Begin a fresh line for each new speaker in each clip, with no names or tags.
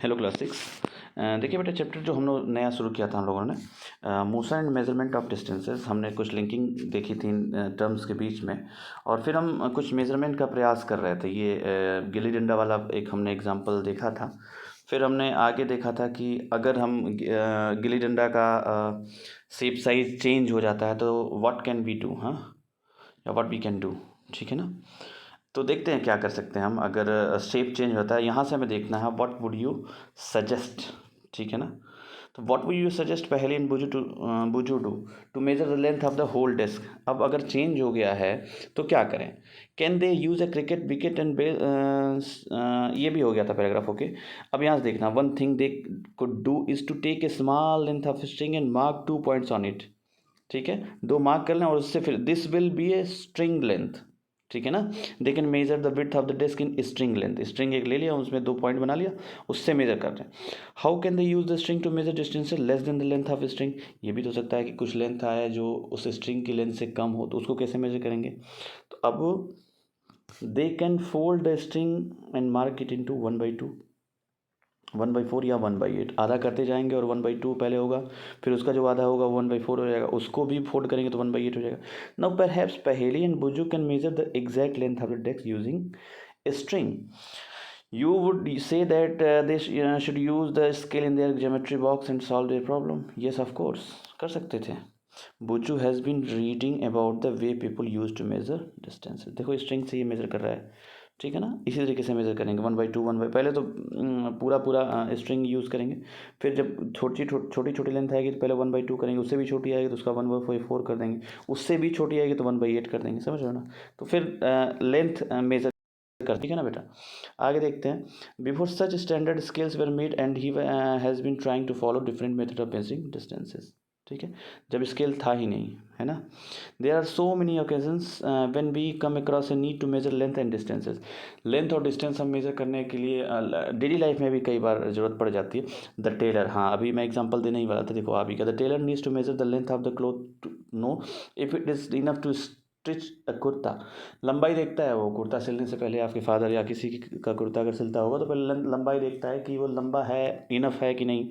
Hello class 6। देखिए बेटा, chapter जो हम लोग नया शुरू किया था हम लोगों ने, motion and measurement of distances, हमने कुछ लिंकिंग देखी थी टर्म्स के बीच में, और फिर हम कुछ मेजरमेंट का प्रयास कर रहे थे। ये गिल्ली डंडा वाला एक हमने एग्जांपल देखा था। फिर हमने आगे देखा था कि अगर हम गिल्ली डंडा का शेप साइज चेंज हो जाता है तो व्हाट कैन वी डू, हाँ, या व्हाट वी कैन डू, ठीक है ना। तो देखते हैं क्या कर सकते हैं हम। अगर शेप चेंज होता है, यहाँ से हमें देखना है व्हाट वुड यू सजेस्ट, ठीक है ना। तो व्हाट वुड यू सजेस्ट पहले इन बुझू do to measure the length of the whole disc. अब अगर चेंज हो गया है तो क्या करें। Can they use a cricket wicket and ये भी हो गया था पैराग्राफ, ओके। अब यहाँ से देखना, one thing they could do is to take a small length of string and mark 2 points on it, ठीक है। 2 मार्क कर लें और उससे फिर this will be a string length, ठीक है ना। They can measure the width of the disc in string length. String एक ले लिया, उसमें 2 पॉइंट बना लिया, उससे मेजर कर रहे हैं। How can they use the string to measure distance less than the length of string. ये भी तो हो सकता है कि कुछ लेंथ आया जो उस स्ट्रिंग की लेंथ से कम हो, तो उसको कैसे मेजर करेंगे। तो अब they can fold the string and mark it into 1/2, 1/4 या 1/8, आधा करते जाएंगे और 1/2 पहले होगा, फिर उसका जो आधा होगा 1/4 हो जाएगा, उसको भी फोल्ड करेंगे तो 1/8 हो जाएगा। Now perhaps Paheli and Boojho can measure the exact length of the desk using a string. You would say that they should use the scale in their geometry box and solve their problem. Yes, of course, कर सकते थे। Boojho has been reading about the way people use to measure distance. देखो string से ये major कर रहा है, ठीक है ना। इसी तरीके से मेजर करेंगे 1/2, पहले तो पूरा पूरा स्ट्रिंग यूज़ करेंगे। फिर जब छोटी छोटी लेंथ आएगी तो पहले 1/2 करेंगे, उससे भी छोटी आएगी तो उसका 1/4 कर देंगे, उससे भी छोटी आएगी तो 1/8 कर देंगे, समझ रहे हो ना। तो फिर लेंथ मेजर कर, ठीक है ना बेटा। आगे देखते हैं। Before such standard scales were made and he has been trying to follow different method of measuring distances, ठीक है। जब स्केल था ही नहीं, है ना। There are so many occasions when we come across a need to measure length and distances. Length और distance हम मेजर करने के लिए डेली लाइफ में भी कई बार ज़रूरत पड़ जाती है। द टेलर, हाँ अभी मैं एग्जांपल देने ही वाला था, देखो आप ही का। The tailor needs to measure the length of the cloth to know if it is enough to stitch a kurta. लंबाई देखता है वो, कुर्ता सिलने से पहले आपके फादर या किसी का कुर्ता अगर सिलता होगा तो पहले लंबाई देखता है कि वो लंबा है, इनफ है कि नहीं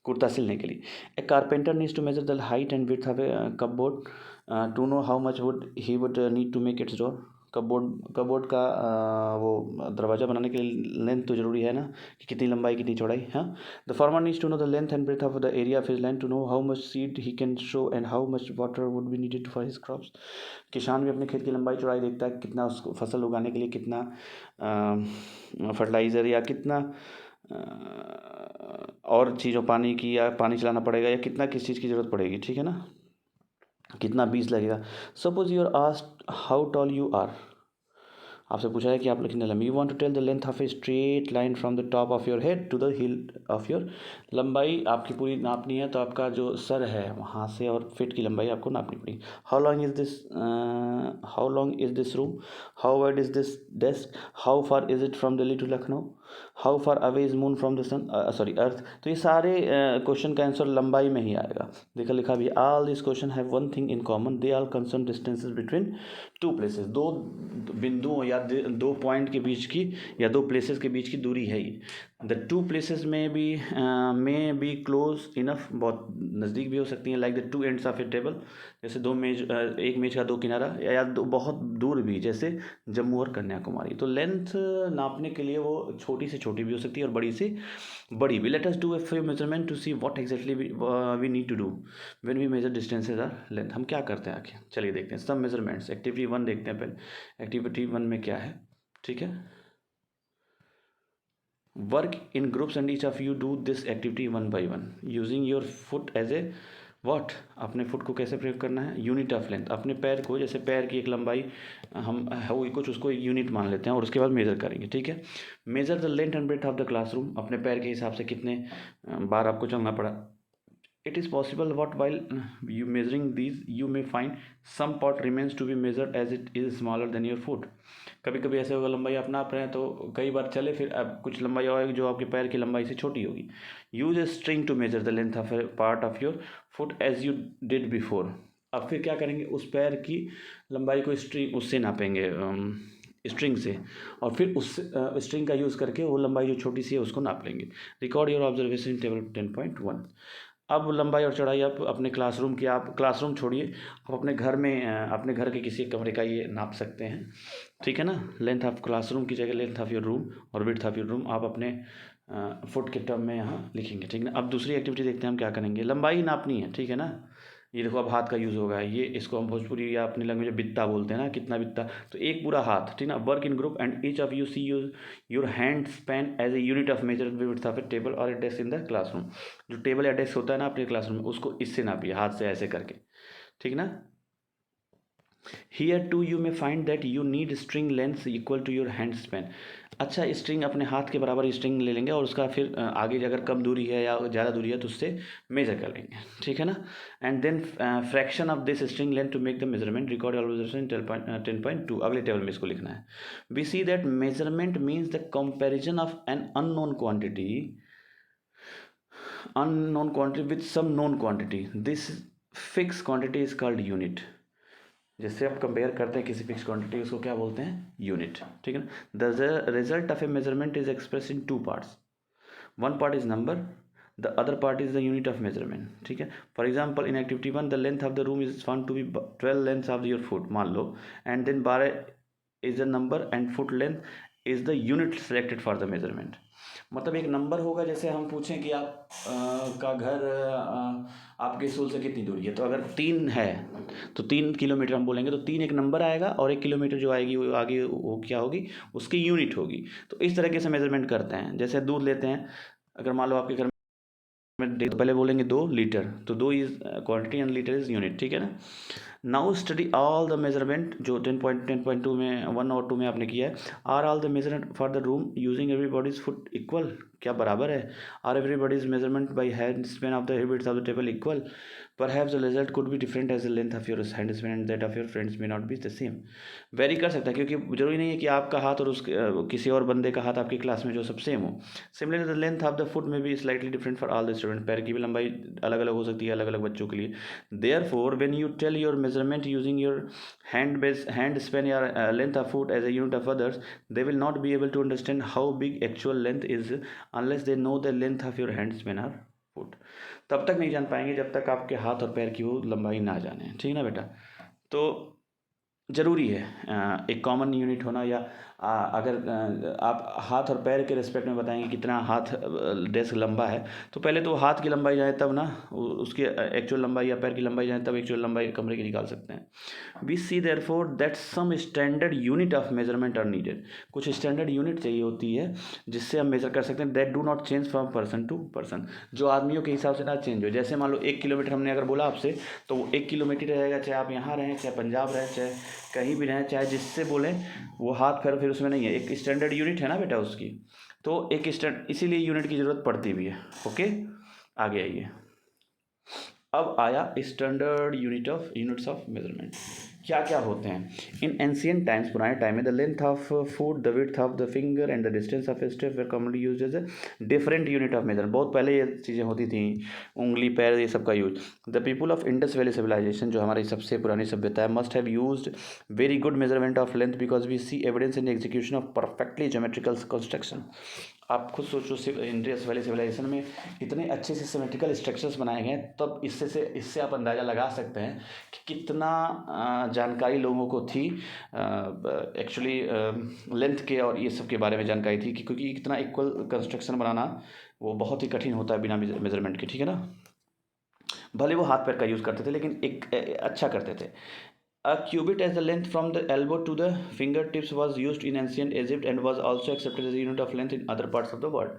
कुर्ता सिलने के लिए। A carpenter needs to measure the height and width of a cupboard to know how much wood he would need to make its door. Cupboard का वो दरवाज़ा बनाने के लिए लेंथ तो ज़रूरी है ना, कि कितनी लंबाई कितनी चौड़ाई, हाँ। The farmer needs to know the length and breadth of the area of his land to know how much seed he can sow and how much water would be needed for his crops. किसान भी अपने खेत की लंबाई चौड़ाई देखता है, कितना उसको फसल उगाने के लिए कितना फर्टिलाइज़र या कितना और चीज़ों पानी की, या पानी चलाना पड़ेगा, या कितना किस चीज़ की ज़रूरत पड़ेगी, ठीक है ना, कितना बीज लगेगा। Suppose you are asked how tall you are. आपसे पूछा है कि आप कितने लंबे। You want to tell the length of a straight line from the top of your head to the heel of your. लंबाई आपकी पूरी नापनी है तो आपका जो सर है वहाँ से और फिट की लंबाई आपको नापनी पड़ेगी। How long is this room, how wide is this desk, how far is it from Delhi to Lucknow, how far away is moon from the sun, sorry earth. तो ये सारे क्वेश्चन का आंसर लंबाई में ही आएगा। देखा लिखा भी, all this question have one thing in common, they all concern distances between two places. दो बिंदुओं या दो पॉइंट के बीच की, या दो प्लेसेस के बीच की दूरी है ये। द टू प्लेसेस में बी क्लोज इनफ, बहुत नज़दीक भी हो सकती हैं, like the two ends of a table, जैसे दो मेज, एक मेज का दो किनारा, या दो बहुत दूर भी, जैसे जम्मू और कन्याकुमारी। तो लेंथ नापने के लिए वो छोटी से छोटी भी हो सकती है और बड़ी से बड़ी भी। Let us do a few measurement to see what exactly we need to do when we measure distances are length. हम क्या करते हैं आगे, चलिए देखते हैं। सब मेजरमेंट्स, एक्टिविटी 1 देखते हैं पहले। एक्टिविटी 1 में क्या है, ठीक है। Work in groups and each of you do this activity 1 by 1 using your foot as a what. अपने फुट को कैसे प्रयोग करना है, यूनिट ऑफ लेंथ। अपने पैर को, जैसे पैर की एक लंबाई हम है कुछ, उसको एक यूनिट मान लेते हैं और उसके बाद मेजर करेंगे, ठीक है। Measure the length and breadth of the classroom. अपने पैर के हिसाब से कितने बार आपको चलना पड़ा। It is possible what while you measuring these you may find some part remains to be measured as it is smaller than your foot. कभी कभी ऐसे होगा, लंबाई आप नाप रहे हैं तो कई बार चले, फिर अब कुछ लंबाई आएगी जो आपके पैर की लंबाई से छोटी होगी। Use a string to measure the length of a part of your foot as you did before. अब फिर क्या करेंगे, उस पैर की लंबाई को स्ट्रिंग उससे नापेंगे, स्ट्रिंग से, और फिर उस स्ट्रिंग का यूज़ करके वो लंबाई जो छोटी सी है उसको नाप लेंगे। Record your observation in table 10.1। अब लंबाई और चौड़ाई आप अपने क्लासरूम की, आप क्लासरूम छोड़िए, आप अपने घर में अपने घर के किसी कमरे का ये नाप सकते हैं, ठीक है ना। लेंथ ऑफ क्लासरूम की जगह लेंथ ऑफ योर रूम और विड्थ ऑफ योर रूम आप अपने फुट के टर्म में यहाँ लिखेंगे, ठीक है ना। अब दूसरी एक्टिविटी देखते हैं हम क्या करेंगे। लंबाई नापनी है, ठीक है ना। ये देखो अब हाथ का यूज़ होगा, ये इसको हम भोजपुरी या अपनी लैंग्वेज में बित्ता बोलते हैं ना, कितना बित्ता, तो एक पूरा हाथ, ठीक ना। Work in group and each of you see your hand span as a unit of measure width of a table और a desk in the classroom. जो टेबल या डेस्क होता है ना अपने क्लासरूम में, उसको इससे नापिए, हाथ से ऐसे करके, ठीक ना। Here too you may find that you need string length equal to your hand span। अच्छा, स्ट्रिंग अपने हाथ के बराबर स्ट्रिंग ले लेंगे और उसका फिर आगे अगर कम दूरी है या ज़्यादा दूरी है तो उससे मेजर कर लेंगे, ठीक है ना। And then fraction of this string length to make the measurement, record observation 10.2। अगले टेबल में इसको लिखना है। We see that measurement means the comparison of an unknown quantity with some known quantity. This fix quantity is called unit. जिससे आप compare करते हैं किसी फिक्स क्वांटिटी, उसको क्या बोलते हैं, यूनिट, ठीक है ना। The result of a measurement is express in 2 parts. One part is number, the other part is the unit of measurement, ठीक है। For example in activity 1 the length of the room is found to be 12 length of your foot, मान लो, and then 12 is the number and foot length is the unit selected for the measurement. मतलब एक number होगा, जैसे हम पूछें कि आप का घर आपके स्कूल से कितनी दूरी है, तो अगर 3 है तो 3 किलोमीटर हम बोलेंगे, तो 3 एक नंबर आएगा और 1 किलोमीटर जो आएगी वो आगे वो क्या होगी, उसकी यूनिट होगी। तो इस तरीके से मेजरमेंट करते हैं। जैसे दूध लेते हैं, अगर मान लो आपके घर में तो पहले बोलेंगे 2 लीटर, तो 2 is quantity and litre is unit, ठीक है ना। Now study all the measurement जो 10.2 में 1 और 2 में आपने किया है। Are all the measurement for the room using everybody's foot equal, क्या बराबर है। Are everybody's measurement by hand span of the width of the table equal. Perhaps the result could be different as the length of your hand span and that of your friends may not be the same. Vary कर सकता है, क्योंकि जरूरी नहीं है कि आपका हाथ और उसके किसी और बंदे का हाथ आपकी क्लास में जो सब सेम हो। Similarly the length of the foot may be slightly different for all the student. पैर की भी लंबाई अलग अलग हो सकती है अलग अलग बच्चों के लिए। Therefore when you tell your measurement using your hand span or length of foot as a unit of others, they will not be able to understand how big actual length is unless they know the length of your hand span or foot। तब तक नहीं जान पाएंगे जब तक आपके हाथ और पैर की वो लंबाई ना जाने, ठीक है ना बेटा। तो ज़रूरी है एक कॉमन यूनिट होना, या अगर आप हाथ और पैर के रिस्पेक्ट में बताएंगे कितना हाथ डेस्क लंबा है, तो पहले तो हाथ की लंबाई जाए तब ना उसकी एक्चुअल लंबाई, या पैर की लंबाई जाए तब एक्चुअल लंबाई कमरे की निकाल सकते हैं। We see therefore that some standard unit of measurement are needed. कुछ स्टैंडर्ड यूनिट चाहिए होती है जिससे हम मेजर कर सकते हैं, that do not change from person to person, जो आदमियों के हिसाब से ना चेंज हो। जैसे मान लो 1 किलोमीटर हमने अगर बोला आपसे, तो वो 1 किलोमीटर रहेगा, चाहे आप यहाँ रहें, चाहे पंजाब रहें, चाहे कहीं भी रहें, चाहे जिससे बोलें, वो हाथ पैर फिर उसमें नहीं है, एक स्टैंडर्ड यूनिट है ना बेटा उसकी। तो एक इसीलिए यूनिट की ज़रूरत पड़ती भी है। ओके, आगे आइए। अब आया स्टैंडर्ड यूनिट्स ऑफ मेजरमेंट। क्या क्या होते हैं इन एंशियंट टाइम्स, पुराने टाइम में the length of foot, the width of the finger and the distance of a step were commonly used as a different unit of measurement. बहुत पहले ये चीज़ें होती थी, उंगली पैर ये सब का use. The people of Indus valley civilization, जो हमारी सबसे पुरानी सभ्यता है, must have used very good measurement of length because we see evidence in execution of perfectly geometrical construction. आप खुद सोचो, इंडस वैली सिविलाइजेशन में इतने अच्छे से सिमेट्रिकल स्ट्रक्चर्स बनाए गए, तब इससे आप अंदाज़ा लगा सकते हैं कि कितना जानकारी लोगों को थी एक्चुअली लेंथ के और ये सब के बारे में जानकारी थी, क्योंकि इतना इक्वल कंस्ट्रक्शन बनाना वो बहुत ही कठिन होता है बिना मेजरमेंट के, ठीक है ना। भले वो हाथ पैर का यूज़ करते थे, लेकिन एक अच्छा करते थे। A cubit as the length from the elbow to the fingertips was used in ancient Egypt and was also accepted as a unit of length in other parts of the world।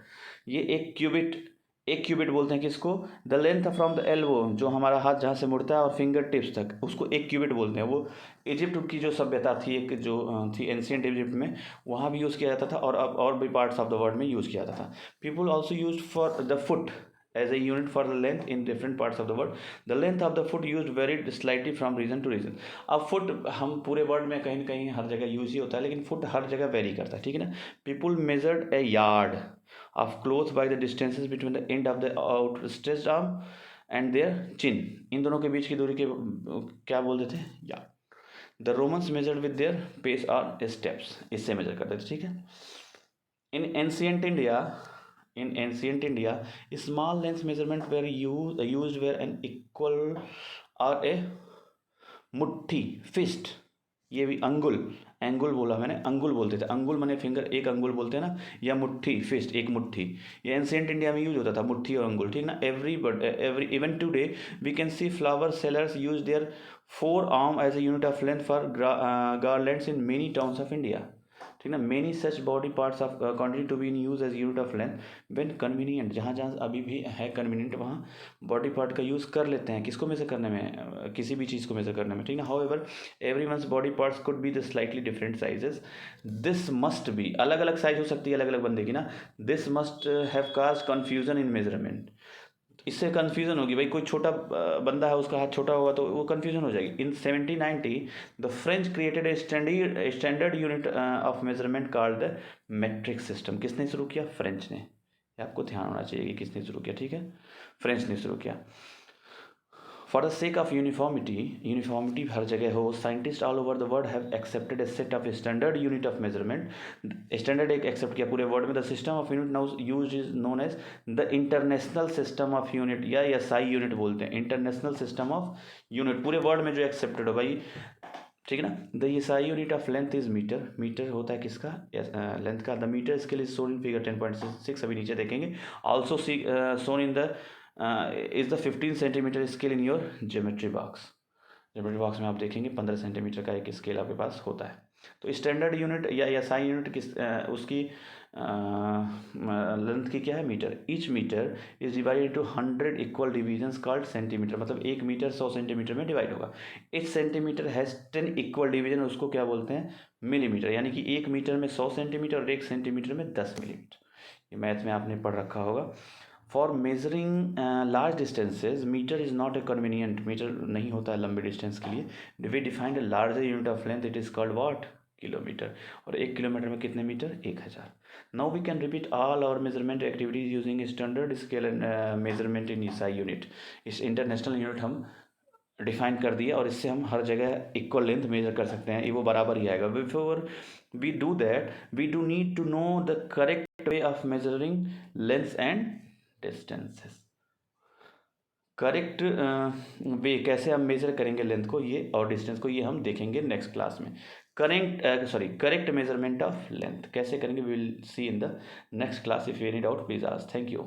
ये एक qubit बोलते हैं किसको, the length from the elbow, जो हमारा हाथ जहाँ से मुड़ता है, और फिंगर टिप्स तक, उसको एक क्यूबिट बोलते हैं। वो इजिप्ट की जो सभ्यता थी, एक जो थी एंशियंट इजिप्ट में, वहाँ भी यूज़ किया जाता था, और अब और भी पार्ट्स ऑफ द वर्ल्ड में यूज़ किया जाता था। People also use for the foot as a unit for the length in different parts of the world। The length of the foot used varied slightly from region to region। अब foot हम पूरे world में कहीं ना कहीं हर जगह use ही होता है, लेकिन फुट हर जगह वेरी करता है, ठीक है ना। People measured a yard of cloth by the distances between the end of the outstretched arm and their chin. इन दोनों के बीच की दूरी के क्या बोलते थे, yard. The Romans measured with their pace और स्टेप्स, इससे मेजर करते थे, ठीक है। In ancient India small length measurement were used where an angul और ए मुट्ठी फिस्ट, ये भी अंगुल, एंगुल बोला मैंने, अंगुल बोलते थे, अंगुल माने फिंगर, एक अंगुल बोलते हैं ना, या मुट्ठी फिस्ट, एक मुट्ठी, ये एंशिएंट इंडिया में यूज होता था, मुट्ठी और अंगुल, ठीक ना। Every even today we can see flower sellers use their forearm as a unit of length for garlands in many towns of India, ठीक ना। Many such body parts of continue to be in use as unit of length when convenient, जहाँ जहाँ अभी भी है convenient वहाँ body part का use कर लेते हैं, किसको मेजर करने में, किसी भी चीज़ को मेजर करने में, ठीक ना। However everyone's body parts could be the slightly different sizes, this must be, अलग अलग साइज हो सकती है अलग अलग बंदे की ना, this must have cause confusion in measurement, इससे कन्फ्यूजन होगी, भाई कोई छोटा बंदा है उसका हाथ छोटा होगा तो वो कन्फ्यूजन हो जाएगी। In 1790 the French created a standard unit of measurement called the metric system, किसने शुरू किया, फ्रेंच ने, आपको ध्यान होना चाहिए कि किसने शुरू किया, ठीक है, फ्रेंच ने शुरू किया। For the sake of uniformity हर जगह हो, scientist all over the world have accepted a set of standard unit of measurement, standard एक एक्सेप्ट किया पूरे वर्ल्ड में, the system of unit now use is known as the international system of unit, या SI unit बोलते हैं, international system of unit, पूरे world में जो एक्सेप्टेड हो भाई, ठीक है ना। The SI unit of length is metre, metre होता है किसका, लेंथ का। The metre scale is shown in figure 10.6, अभी नीचे देखेंगे। Also shown in the is the 15 centimetre scale in your geometry box में आप देखेंगे 15 सेंटीमीटर का एक स्केल आपके पास होता है। तो स्टैंडर्ड यूनिट या एसआई यूनिट किस उसकी लेंथ की क्या है, metre. Each metre is divided to 100 equal divisions called centimetre, मतलब एक मीटर 100 सेंटीमीटर में डिवाइड होगा। Each centimetre has 10 equal division, उसको क्या बोलते हैं, मिलीमीटर, यानी कि एक मीटर में 100 सेंटीमीटर और एक सेंटीमीटर में 10 मिलीमीटर, ये मैथ में आपने पढ़ रखा होगा। For measuring large distances metre is not a convenient, metre नहीं होता है लंबे डिस्टेंस के लिए। We defined a larger unit of length, it is called what, kilometre, और एक किलोमीटर में कितने metre, 1000। Now we can repeat all our measurement activities using standard scale and measurement in SI unit, इस international unit हम define कर दिया और इससे हम हर जगह इक्वल लेंथ मेजर कर सकते हैं, ये वो बराबर ही आएगा। Before we do that we do need to know the correct way of measuring length and distances, correct way कैसे हम मेजर करेंगे लेंथ को ये और डिस्टेंस को, ये हम देखेंगे नेक्स्ट क्लास में। करेक्ट मेजरमेंट ऑफ लेंथ कैसे करेंगे, we will see in the next class. If you any doubt please ask, thank you.